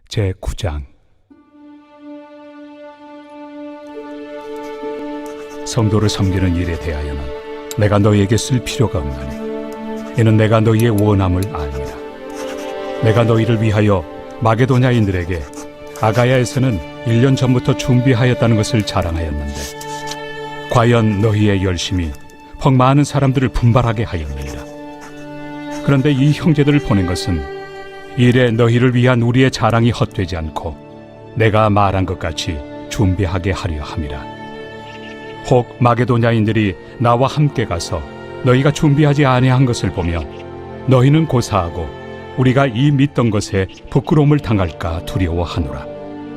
제9장. 성도를 섬기는 일에 대하여는 내가 너희에게 쓸 필요가 없나니 이는 내가 너희의 원함을 아니라. 내가 너희를 위하여 마게도냐인들에게 아가야에서는 1년 전부터 준비하였다는 것을 자랑하였는데 과연 너희의 열심이 퍽 많은 사람들을 분발하게 하였느니라. 그런데 이 형제들을 보낸 것은 이래 너희를 위한 우리의 자랑이 헛되지 않고 내가 말한 것 같이 준비하게 하려 함이라. 혹 마게도냐인들이 나와 함께 가서 너희가 준비하지 아니한 것을 보며 너희는 고사하고 우리가 이 믿던 것에 부끄러움을 당할까 두려워하노라.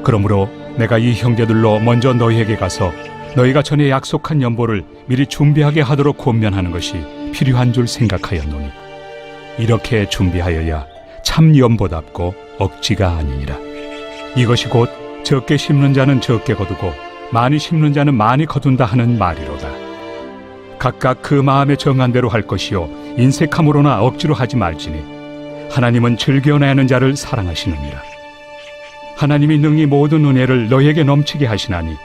그러므로 내가 이 형제들로 먼저 너희에게 가서 너희가 전에 약속한 연보를 미리 준비하게 하도록 권면하는 것이 필요한 줄 생각하였노니 이렇게 준비하여야 참 연보답고 억지가 아니니라. 이것이 곧 적게 심는 자는 적게 거두고 많이 심는 자는 많이 거둔다 하는 말이로다. 각각 그 마음에 정한 대로 할 것이요 인색함으로나 억지로 하지 말지니 하나님은 즐겨내는 자를 사랑하시느니라. 하나님이 능히 모든 은혜를 너희에게 넘치게 하시나니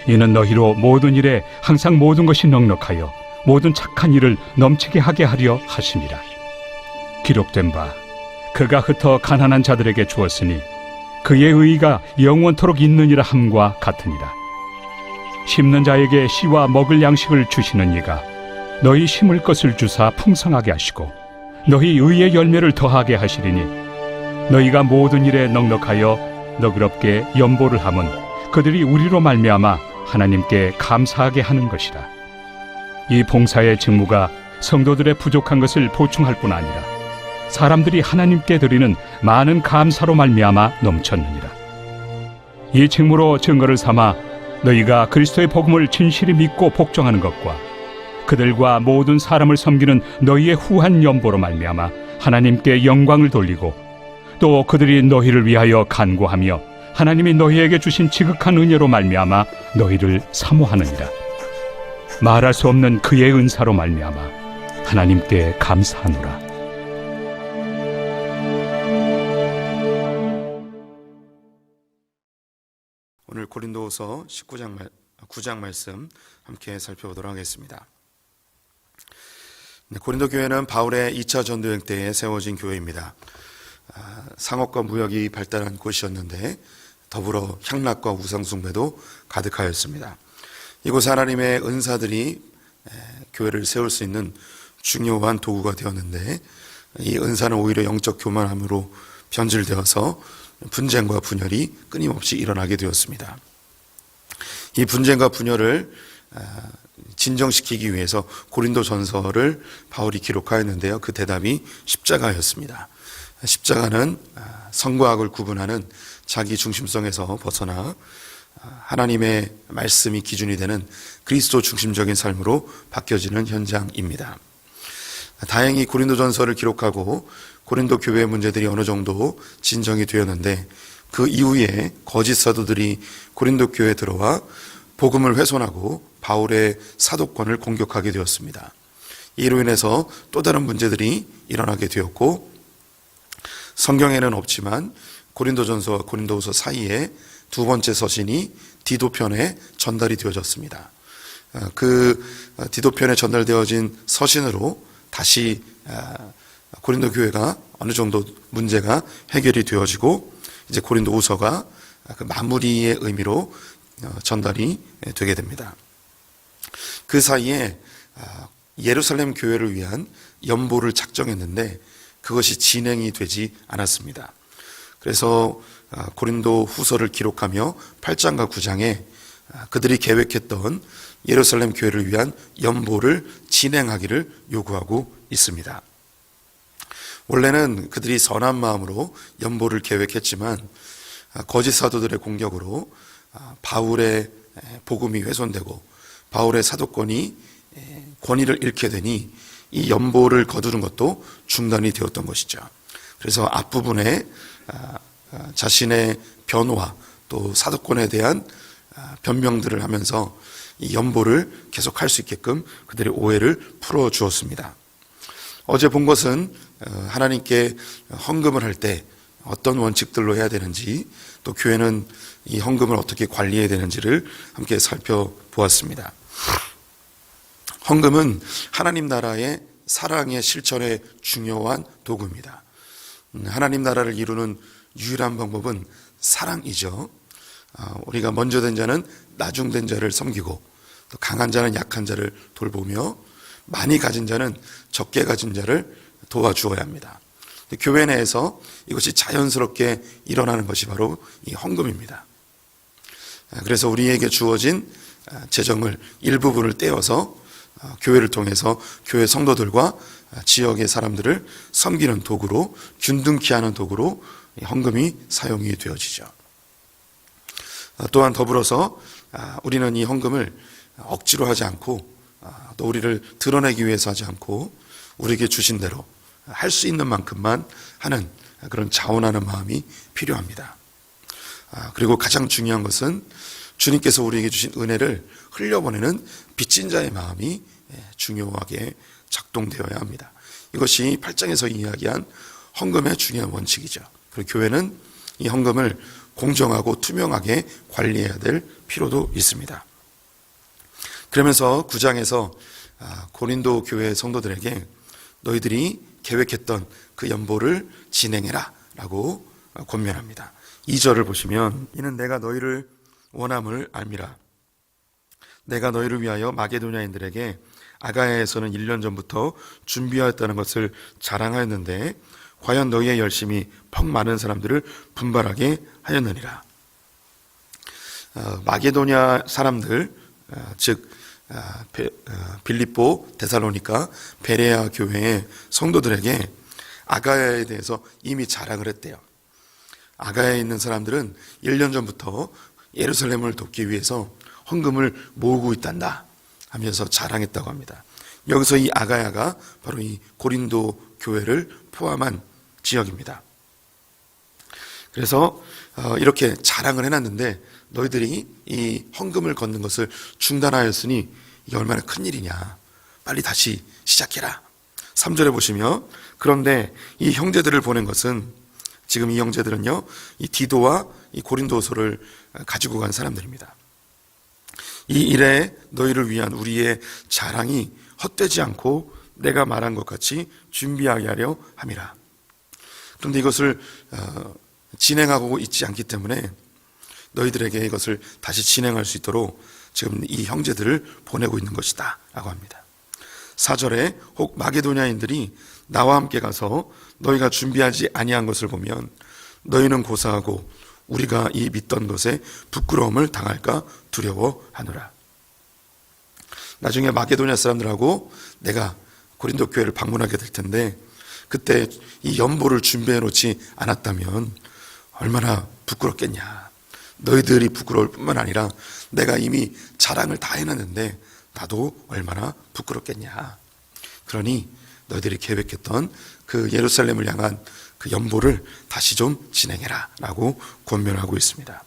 이는 너희로 모든 일에 항상 모든 것이 넉넉하여 모든 착한 일을 넘치게 하게 하려 하심이라. 기록된 바 그가 흩어 가난한 자들에게 주었으니 그의 의의가 영원토록 있느니라 함과 같으니라. 심는 자에게 씨와 먹을 양식을 주시는 이가 너희 심을 것을 주사 풍성하게 하시고 너희 의의 열매를 더하게 하시리니 너희가 모든 일에 넉넉하여 너그럽게 연보를 함은 그들이 우리로 말미암아 하나님께 감사하게 하는 것이라. 이 봉사의 직무가 성도들의 부족한 것을 보충할 뿐 아니라 사람들이 하나님께 드리는 많은 감사로 말미암아 넘쳤느니라. 이 직무로 증거를 삼아 너희가 그리스도의 복음을 진실히 믿고 복종하는 것과 그들과 모든 사람을 섬기는 너희의 후한 연보로 말미암아 하나님께 영광을 돌리고 또 그들이 너희를 위하여 간구하며 하나님이 너희에게 주신 지극한 은혜로 말미암아 너희를 사모하느니라. 말할 수 없는 그의 은사로 말미암아 하나님께 감사하노라. 오늘 고린도후서 9장 말씀 함께 살펴보도록 하겠습니다. 고린도 교회는 바울의 2차 전도여행 때에 세워진 교회입니다. 상업과 무역이 발달한 곳이었는데 더불어 향락과 우상숭배도 가득하였습니다. 이곳 하나님의 은사들이 교회를 세울 수 있는 중요한 도구가 되었는데 이 은사는 오히려 영적 교만함으로 변질되어서 분쟁과 분열이 끊임없이 일어나게 되었습니다. 이 분쟁과 분열을 진정시키기 위해서 고린도 전서를 바울이 기록하였는데요. 그 대답이 십자가였습니다. 십자가는 성과 악을 구분하는 자기 중심성에서 벗어나 하나님의 말씀이 기준이 되는 그리스도 중심적인 삶으로 바뀌어지는 현장입니다. 다행히 고린도 전서를 기록하고 고린도 교회의 문제들이 어느 정도 진정이 되었는데 그 이후에 거짓 사도들이 고린도 교회에 들어와 복음을 훼손하고 바울의 사도권을 공격하게 되었습니다. 이로 인해서 또 다른 문제들이 일어나게 되었고 성경에는 없지만 고린도전서와 고린도후서 사이에 두 번째 서신이 디도편에 전달이 되어졌습니다. 그 디도편에 전달되어진 서신으로 다시 고린도 교회가 어느 정도 문제가 해결이 되어지고 이제 고린도후서가 그 마무리의 의미로 전달이 되게 됩니다. 그 사이에 예루살렘 교회를 위한 연보를 작정했는데 그것이 진행이 되지 않았습니다. 그래서 고린도 후서를 기록하며 8장과 9장에 그들이 계획했던 예루살렘 교회를 위한 연보를 진행하기를 요구하고 있습니다. 원래는 그들이 선한 마음으로 연보를 계획했지만 거짓 사도들의 공격으로 바울의 복음이 훼손되고 바울의 사도권이 권위를 잃게 되니 이 연보를 거두는 것도 중단이 되었던 것이죠. 그래서 앞부분에 자신의 변호와 또 사도권에 대한 변명들을 하면서 이 연보를 계속할 수 있게끔 그들의 오해를 풀어주었습니다. 어제 본 것은 하나님께 헌금을 할 때 어떤 원칙들로 해야 되는지, 또 교회는 이 헌금을 어떻게 관리해야 되는지를 함께 살펴보았습니다. 헌금은 하나님 나라의 사랑의 실천의 중요한 도구입니다. 하나님 나라를 이루는 유일한 방법은 사랑이죠. 우리가 먼저 된 자는 나중된 자를 섬기고, 또 강한 자는 약한 자를 돌보며, 많이 가진 자는 적게 가진 자를 도와주어야 합니다. 교회 내에서 이것이 자연스럽게 일어나는 것이 바로 이 헌금입니다. 그래서 우리에게 주어진 재정을 일부분을 떼어서 교회를 통해서 교회 성도들과 지역의 사람들을 섬기는 도구로, 균등케 하는 도구로 헌금이 사용이 되어지죠. 또한 더불어서 우리는 이 헌금을 억지로 하지 않고, 또 우리를 드러내기 위해서 하지 않고, 우리에게 주신 대로 할 수 있는 만큼만 하는 그런 자원하는 마음이 필요합니다. 그리고 가장 중요한 것은 주님께서 우리에게 주신 은혜를 흘려보내는 빚진 자의 마음이 중요하게 작동되어야 합니다. 이것이 8장에서 이야기한 헌금의 중요한 원칙이죠. 그리고 교회는 이 헌금을 공정하고 투명하게 관리해야 될 필요도 있습니다. 그러면서 9장에서 고린도 교회 성도들에게 너희들이 계획했던 그 연보를 진행해라 라고 권면합니다. 2절을 보시면, 이는 내가 너희를 원함을 알미라. 내가 너희를 위하여 마게도냐인들에게 아가야에서는 1년 전부터 준비하였다는 것을 자랑하였는데, 과연 너희의 열심이 퍽 많은 사람들을 분발하게 하였느니라. 마게도냐 사람들, 즉 빌립보, 데살로니가, 베레아 교회의 성도들에게 아가야에 대해서 이미 자랑을 했대요. 아가야에 있는 사람들은 1년 전부터 예루살렘을 돕기 위해서 헌금을 모으고 있단다 하면서 자랑했다고 합니다. 여기서 이 아가야가 바로 이 고린도 교회를 포함한 지역입니다. 그래서 이렇게 자랑을 해놨는데, 너희들이 이 헌금을 걷는 것을 중단하였으니 이게 얼마나 큰일이냐, 빨리 다시 시작해라. 3절에 보시면, 그런데 이 형제들을 보낸 것은, 지금 이 형제들은요, 이 디도와 이 고린도서를 가지고 간 사람들입니다. 이 일에 너희를 위한 우리의 자랑이 헛되지 않고 내가 말한 것 같이 준비하게 하려 함이라. 그런데 이것을 진행하고 있지 않기 때문에 너희들에게 이것을 다시 진행할 수 있도록 지금 이 형제들을 보내고 있는 것이다 라고 합니다. 4절에 혹 마게도냐인들이 나와 함께 가서 너희가 준비하지 아니한 것을 보면 너희는 고사하고 우리가 이 믿던 것에 부끄러움을 당할까 두려워하노라. 나중에 마게도냐 사람들하고 내가 고린도 교회를 방문하게 될 텐데, 그때 이 연보를 준비해 놓지 않았다면 얼마나 부끄럽겠냐. 너희들이 부끄러울 뿐만 아니라 내가 이미 자랑을 다 해놨는데 나도 얼마나 부끄럽겠냐. 그러니 너희들이 계획했던 그 예루살렘을 향한 그 연보를 다시 좀 진행해라 라고 권면하고 있습니다.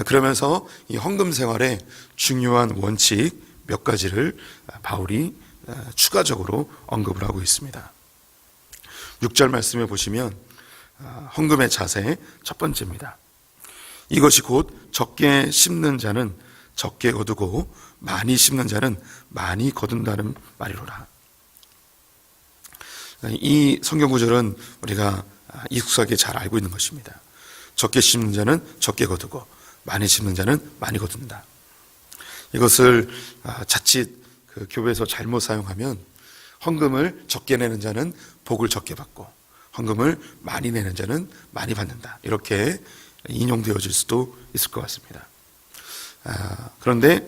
그러면서 이 헌금 생활의 중요한 원칙 몇 가지를 바울이 추가적으로 언급을 하고 있습니다. 6절 말씀에 보시면 헌금의 자세 첫 번째입니다. 이것이 곧 적게 심는 자는 적게 거두고 많이 심는 자는 많이 거둔다는 말이로라. 이 성경 구절은 우리가 익숙하게 잘 알고 있는 것입니다. 적게 심는 자는 적게 거두고 많이 심는 자는 많이 거둔다. 이것을 자칫 그 교회에서 잘못 사용하면 헌금을 적게 내는 자는 복을 적게 받고 헌금을 많이 내는 자는 많이 받는다, 이렇게 인용되어질 수도 있을 것 같습니다. 그런데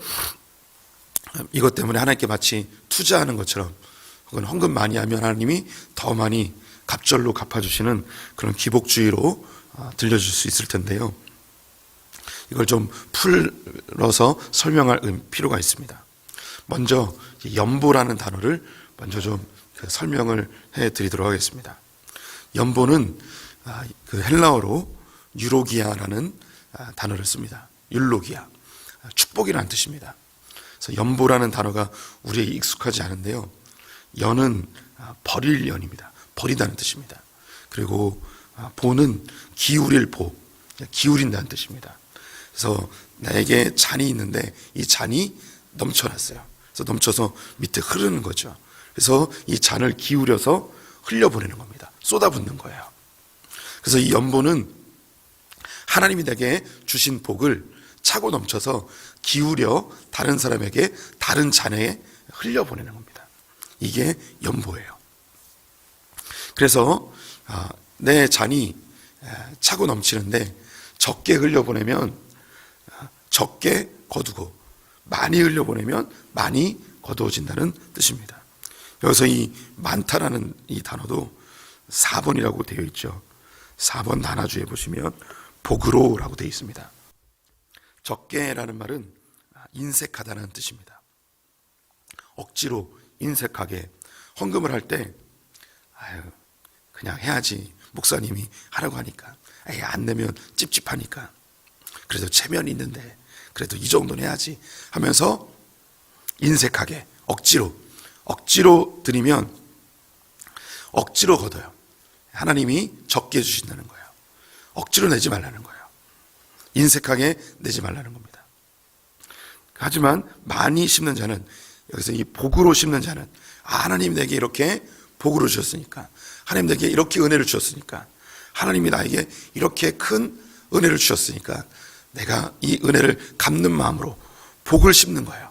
이것 때문에 하나님께 마치 투자하는 것처럼, 혹은 헌금 많이 하면 하나님이 더 많이 갑절로 갚아주시는 그런 기복주의로 들려줄 수 있을 텐데요. 이걸 좀 풀어서 설명할 필요가 있습니다. 먼저 연보라는 단어를 먼저 좀 설명을 해드리도록 하겠습니다. 연보는 그 헬라어로 유로기아라는 단어를 씁니다. 율로기아, 축복이라는 뜻입니다. 그래서 연보라는 단어가 우리에게 익숙하지 않은데요. 연은 버릴 연입니다. 버리다는 뜻입니다. 그리고 보는 기울일 보, 기울인다는 뜻입니다. 그래서 나에게 잔이 있는데 이 잔이 넘쳐났어요. 그래서 넘쳐서 밑에 흐르는 거죠. 그래서 이 잔을 기울여서 흘려보내는 겁니다. 쏟아붓는 거예요. 그래서 이 연보는 하나님이 내게 주신 복을 차고 넘쳐서 기울여 다른 사람에게 다른 잔에 흘려보내는 겁니다. 이게 연보예요. 그래서 내 잔이 차고 넘치는데 적게 흘려보내면 적게 거두고 많이 흘려보내면 많이 거두어진다는 뜻입니다. 여기서 이 많다라는 이 단어도 4번이라고 되어 있죠. 4번 단화주에 보시면 복으로라고 되어 있습니다. 적게라는 말은 인색하다는 뜻입니다. 억지로 인색하게 헌금을 할 때 그냥 해야지 목사님이 하라고 하니까 안 내면 찝찝하니까 그래도 체면이 있는데 그래도 이 정도는 해야지 하면서 인색하게 억지로 드리면 억지로 거둬요. 하나님이 적게 주신다는 거예요. 억지로 내지 말라는 거예요. 인색하게 내지 말라는 겁니다. 하지만 많이 심는 자는, 여기서 이 복으로 심는 자는 하나님 내게 이렇게 복으로 주셨으니까, 하나님 내게 이렇게 은혜를 주셨으니까, 하나님이 나에게 이렇게 큰 은혜를 주셨으니까 내가 이 은혜를 갚는 마음으로 복을 심는 거예요.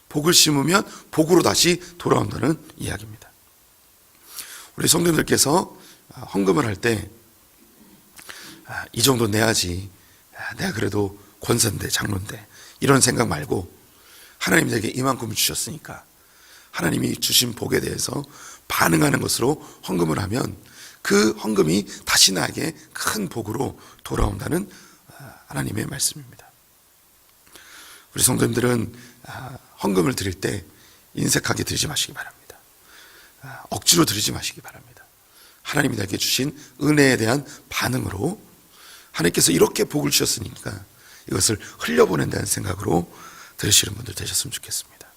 복을 심으면 복으로 다시 돌아온다는 이야기입니다. 우리 성도님들께서 헌금을 할 때 이 정도 내야지, 내가 그래도 권사인데 장로인데 이런 생각 말고 하나님 내게 이만큼을 주셨으니까 하나님이 주신 복에 대해서 반응하는 것으로 헌금을 하면 그 헌금이 다시 나에게 큰 복으로 돌아온다는 하나님의 말씀입니다. 우리 성도님들은 헌금을 드릴 때 인색하게 드리지 마시기 바랍니다. 억지로 드리지 마시기 바랍니다. 하나님이 나에게 주신 은혜에 대한 반응으로 하나님께서 이렇게 복을 주셨으니까 이것을 흘려보낸다는 생각으로 들으시는 분들 되셨으면 좋겠습니다.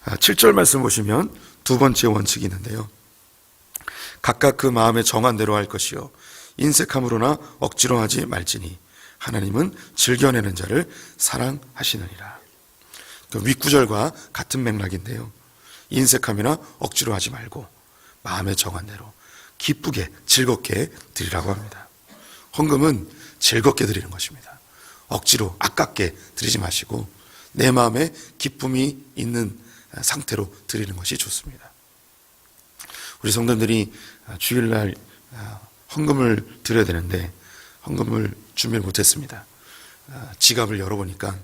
7절 말씀 보시면 두 번째 원칙이 있는데요. 각각 그 마음에 정한 대로 할 것이요 인색함으로나 억지로 하지 말지니 하나님은 즐겨내는 자를 사랑하시느니라. 윗구절과 같은 맥락인데요. 인색함이나 억지로 하지 말고 마음에 정한 대로 기쁘게 즐겁게 드리라고 합니다. 헌금은 즐겁게 드리는 것입니다. 억지로 아깝게 드리지 마시고 내 마음에 기쁨이 있는 상태로 드리는 것이 좋습니다. 우리 성도들이 주일날 헌금을 드려야 되는데 헌금을 준비를 못했습니다. 지갑을 열어보니까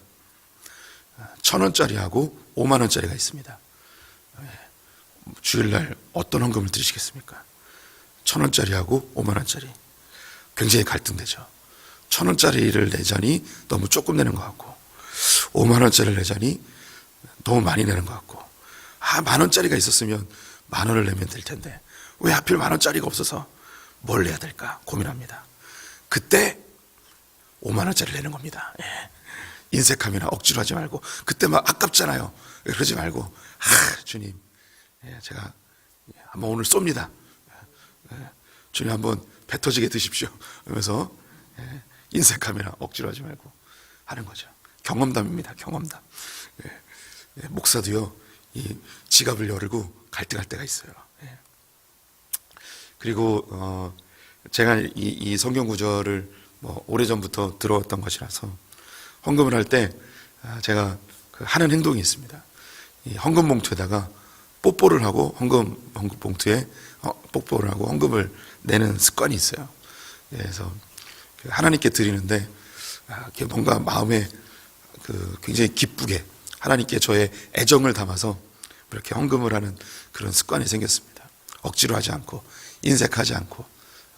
1,000원짜리하고 5만원짜리가 있습니다. 주일날 어떤 헌금을 드리시겠습니까? 1,000원짜리하고 5만원짜리 굉장히 갈등되죠. 1,000원짜리를 내자니 너무 조금 내는 것 같고 5만원짜리를 내자니 너무 많이 내는 것 같고 만원짜리가 있었으면 만원을 내면 될 텐데 왜 하필 만원짜리가 없어서 뭘 내야 될까 고민합니다. 그때 5만원짜리 내는 겁니다. 인색함이나 억지로 하지 말고 그때 막 아깝잖아요. 그러지 말고 주님 제가 한번 오늘 쏩니다. 주님 한번 배 터지게 드십시오. 그러면서 인색함이나 억지로 하지 말고 하는 거죠. 경험담입니다. 경험담. 목사도요 이 지갑을 열고 갈등할 때가 있어요. 그리고 제가 이 성경 구절을 오래전부터 들어왔던 것이라서 헌금을 할 때 제가 하는 행동이 있습니다. 이 헌금 봉투에다가 뽀뽀를 하고 헌금 봉투에 뽀뽀를 하고 헌금을 내는 습관이 있어요. 그래서 하나님께 드리는데 뭔가 마음에 굉장히 기쁘게 하나님께 저의 애정을 담아서 이렇게 헌금을 하는 그런 습관이 생겼습니다. 억지로 하지 않고 인색하지 않고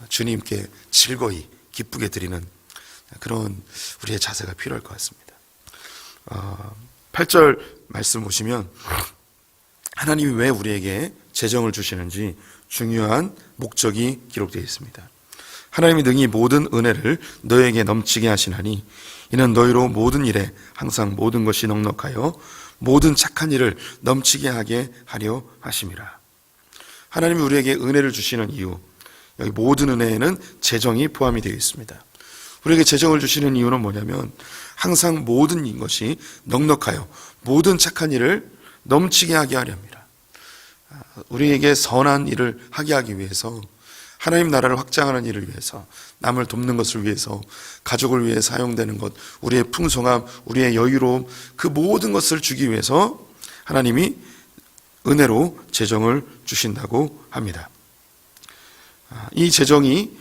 주님께 즐거이 기쁘게 드리는 그런 우리의 자세가 필요할 것 같습니다. 8절 말씀 보시면 하나님이 왜 우리에게 재정을 주시는지 중요한 목적이 기록되어 있습니다. 하나님이 능히 모든 은혜를 너에게 넘치게 하시나니 이는 너희로 모든 일에 항상 모든 것이 넉넉하여 모든 착한 일을 넘치게 하게 하려 하심이라. 하나님이 우리에게 은혜를 주시는 이유, 여기 모든 은혜에는 재정이 포함이 되어 있습니다. 우리에게 재정을 주시는 이유는 뭐냐면 항상 모든 것이 넉넉하여 모든 착한 일을 넘치게 하게 하려 합니다. 우리에게 선한 일을 하게 하기 위해서, 하나님 나라를 확장하는 일을 위해서, 남을 돕는 것을 위해서, 가족을 위해 사용되는 것, 우리의 풍성함, 우리의 여유로움, 그 모든 것을 주기 위해서 하나님이 은혜로 재정을 주신다고 합니다. 이 재정이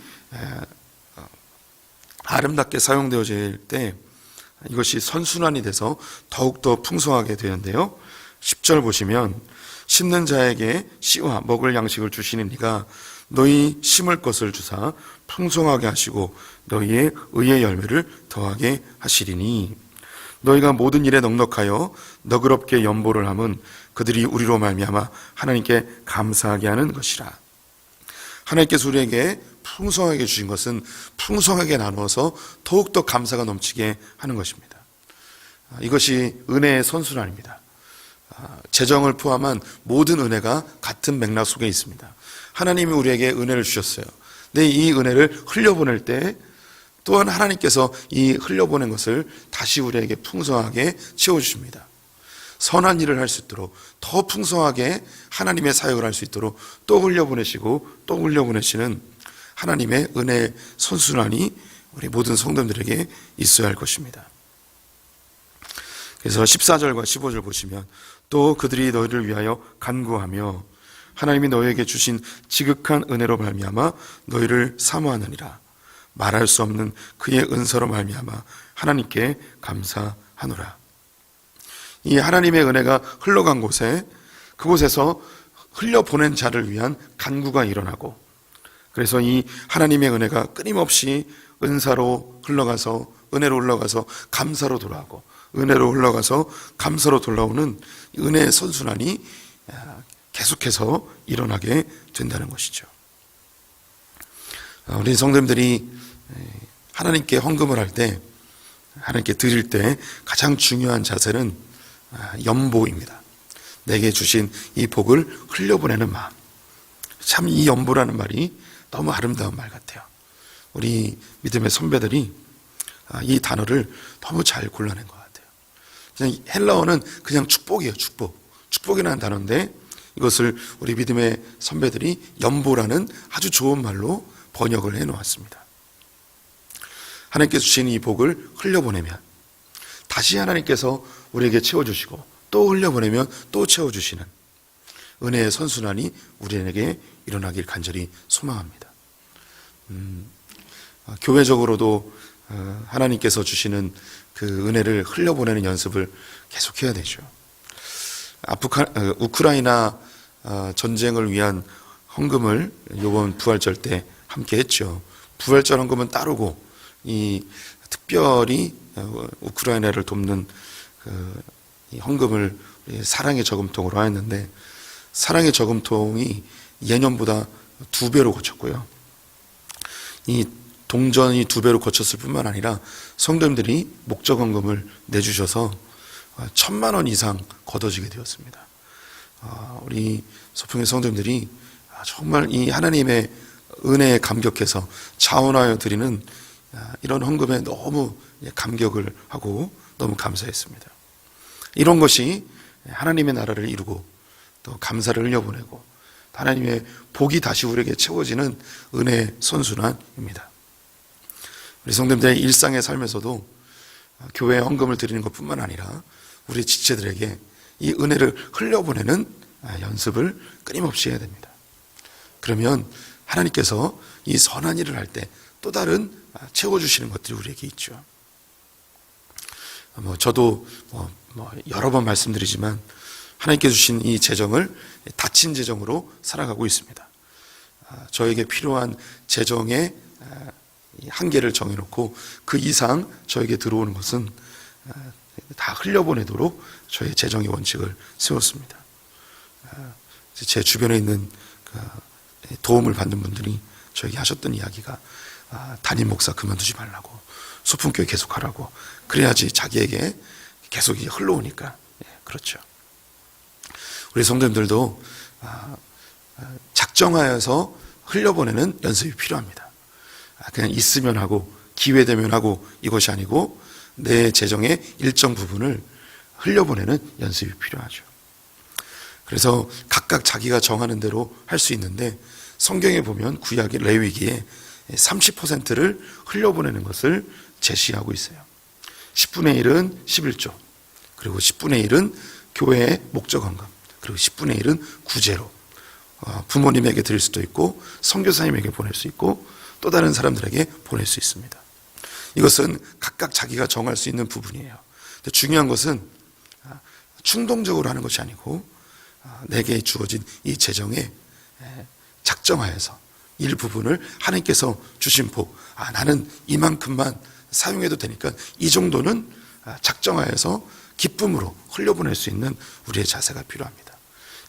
아름답게 사용되어질 때 이것이 선순환이 돼서 더욱더 풍성하게 되는데요. 10절 보시면 심는 자에게 씨와 먹을 양식을 주시는 이가 너희 심을 것을 주사 풍성하게 하시고 너희의 의의 열매를 더하게 하시리니 너희가 모든 일에 넉넉하여 너그럽게 연보를 함은 그들이 우리로 말미암아 하나님께 감사하게 하는 것이라. 하나님께서 우리에게 풍성하게 주신 것은 풍성하게 나누어서 더욱더 감사가 넘치게 하는 것입니다. 이것이 은혜의 선순환입니다. 재정을 포함한 모든 은혜가 같은 맥락 속에 있습니다. 하나님이 우리에게 은혜를 주셨어요. 근데 이 은혜를 흘려보낼 때 또한 하나님께서 이 흘려보낸 것을 다시 우리에게 풍성하게 채워주십니다. 선한 일을 할 수 있도록 더 풍성하게 하나님의 사역을 할 수 있도록 또 흘려보내시고 또 흘려보내시는 하나님의 은혜의 선순환이 우리 모든 성도들에게 있어야 할 것입니다. 그래서 14절과 15절 보시면 또 그들이 너희를 위하여 간구하며 하나님이 너희에게 주신 지극한 은혜로 말미암아 너희를 사모하느니라. 말할 수 없는 그의 은사로 말미암아 하나님께 감사하노라. 이 하나님의 은혜가 흘러간 곳에, 그곳에서 흘려보낸 자를 위한 간구가 일어나고, 그래서 이 하나님의 은혜가 끊임없이 은사로 흘러가서, 은혜로 흘러가서 감사로 돌아오고, 은혜로 흘러가서 감사로 돌아오는 은혜의 선순환이 계속해서 일어나게 된다는 것이죠. 우리 성도님들이 하나님께 헌금을 할 때, 하나님께 드릴 때 가장 중요한 자세는 연보입니다. 내게 주신 이 복을 흘려보내는 마음. 참 이 연보라는 말이 너무 아름다운 말 같아요. 우리 믿음의 선배들이 이 단어를 너무 잘 골라낸 것 같아요. 그냥 헬라어는 그냥 축복이에요. 축복이라는 단어인데 이것을 우리 믿음의 선배들이 연보라는 아주 좋은 말로 번역을 해놓았습니다. 하나님께서 주신 이 복을 흘려보내면 다시 하나님께서 우리에게 채워주시고 또 흘려보내면 또 채워주시는 은혜의 선순환이 우리에게 일어나길 간절히 소망합니다. 교회적으로도 하나님께서 주시는 그 은혜를 흘려보내는 연습을 계속해야 되죠. 우크라이나 전쟁을 위한 헌금을 이번 부활절 때 함께 했죠. 부활절 헌금은 따르고 이 특별히 우크라이나를 돕는 이 헌금을 사랑의 저금통으로 하였는데 사랑의 저금통이 예년보다 2배로 거쳤고요. 이 동전이 2배로 거쳤을 뿐만 아니라 성도님들이 목적 헌금을 내주셔서 1,000만 원 이상 걷어지게 되었습니다. 우리 소풍의 성도님들이 정말 이 하나님의 은혜에 감격해서 자원하여 드리는 이런 헌금에 너무 감격을 하고 너무 감사했습니다. 이런 것이 하나님의 나라를 이루고 또 감사를 흘려보내고 하나님의 복이 다시 우리에게 채워지는 은혜의 선순환입니다. 우리 성도님들의 일상의 삶에서도 교회에 헌금을 드리는 것뿐만 아니라 우리 지체들에게 이 은혜를 흘려보내는 연습을 끊임없이 해야 됩니다. 그러면 하나님께서 이 선한 일을 할 때 또 다른 채워주시는 것들이 우리에게 있죠. 저도 여러 번 말씀드리지만 하나님께 주신 이 재정을 닫힌 재정으로 살아가고 있습니다. 저에게 필요한 재정의 한계를 정해놓고 그 이상 저에게 들어오는 것은 다 흘려보내도록 저의 재정의 원칙을 세웠습니다. 제 주변에 있는 도움을 받는 분들이 저에게 하셨던 이야기가 담임 목사 그만두지 말라고, 소풍교회 계속하라고, 그래야지 자기에게 계속 흘러오니까. 그렇죠. 우리 성도님들도 작정하여서 흘려보내는 연습이 필요합니다. 그냥 있으면 하고 기회되면 하고 이것이 아니고 내 재정의 일정 부분을 흘려보내는 연습이 필요하죠. 그래서 각각 자기가 정하는 대로 할 수 있는데 성경에 보면 구약의 레위기에 30%를 흘려보내는 것을 제시하고 있어요. 10분의 1은 11조, 그리고 10분의 1은 교회의 목적 헌금, 그리고 10분의 1은 구제로 부모님에게 드릴 수도 있고 선교사님에게 보낼 수 있고 또 다른 사람들에게 보낼 수 있습니다. 이것은 각각 자기가 정할 수 있는 부분이에요. 근데 중요한 것은 충동적으로 하는 것이 아니고 내게 주어진 이 재정에 작정하여서 일부분을 하나님께서 주신 복, 나는 이만큼만 사용해도 되니까 이 정도는 작정하여서 기쁨으로 흘려보낼 수 있는 우리의 자세가 필요합니다.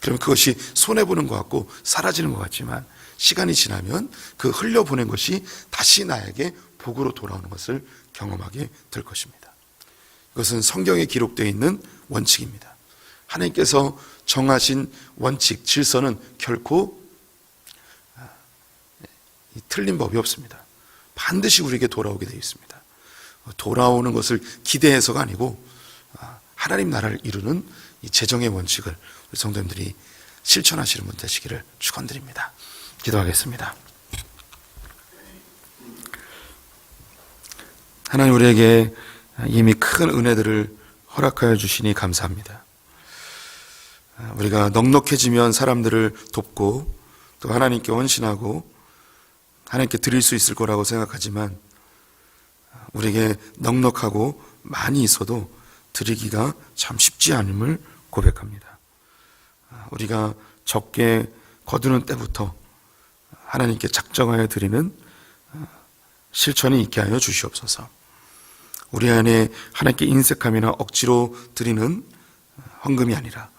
그러면 그것이 손해보는 것 같고 사라지는 것 같지만 시간이 지나면 그 흘려보낸 것이 다시 나에게 복으로 돌아오는 것을 경험하게 될 것입니다. 이것은 성경에 기록되어 있는 원칙입니다. 하나님께서 정하신 원칙, 질서는 결코 틀린 법이 없습니다. 반드시 우리에게 돌아오게 되어 있습니다. 돌아오는 것을 기대해서가 아니고 하나님 나라를 이루는 이 재정의 원칙을 우리 성도님들이 실천하시는 분 되시기를 축원드립니다. 기도하겠습니다. 하나님, 우리에게 이미 큰 은혜들을 허락하여 주시니 감사합니다. 우리가 넉넉해지면 사람들을 돕고 또 하나님께 헌신하고 하나님께 드릴 수 있을 거라고 생각하지만 우리에게 넉넉하고 많이 있어도 드리기가 참 쉽지 않음을 고백합니다. 우리가 적게 거두는 때부터 하나님께 작정하여 드리는 실천이 있게 하여 주시옵소서. 우리 안에 하나님께 인색함이나 억지로 드리는 헌금이 아니라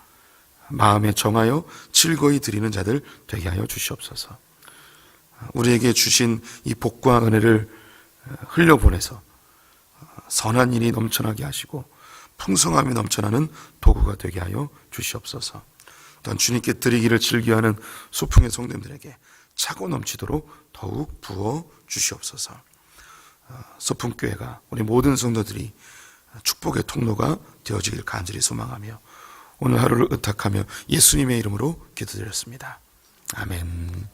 마음에 정하여 즐거이 드리는 자들 되게 하여 주시옵소서. 우리에게 주신 이 복과 은혜를 흘려보내서 선한 일이 넘쳐나게 하시고 풍성함이 넘쳐나는 도구가 되게 하여 주시옵소서. 또한 주님께 드리기를 즐겨하는 소풍의 성도님들에게 차고 넘치도록 더욱 부어 주시옵소서. 소풍교회가 우리 모든 성도들이 축복의 통로가 되어지길 간절히 소망하며 오늘 하루를 의탁하며 예수님의 이름으로 기도드렸습니다. 아멘.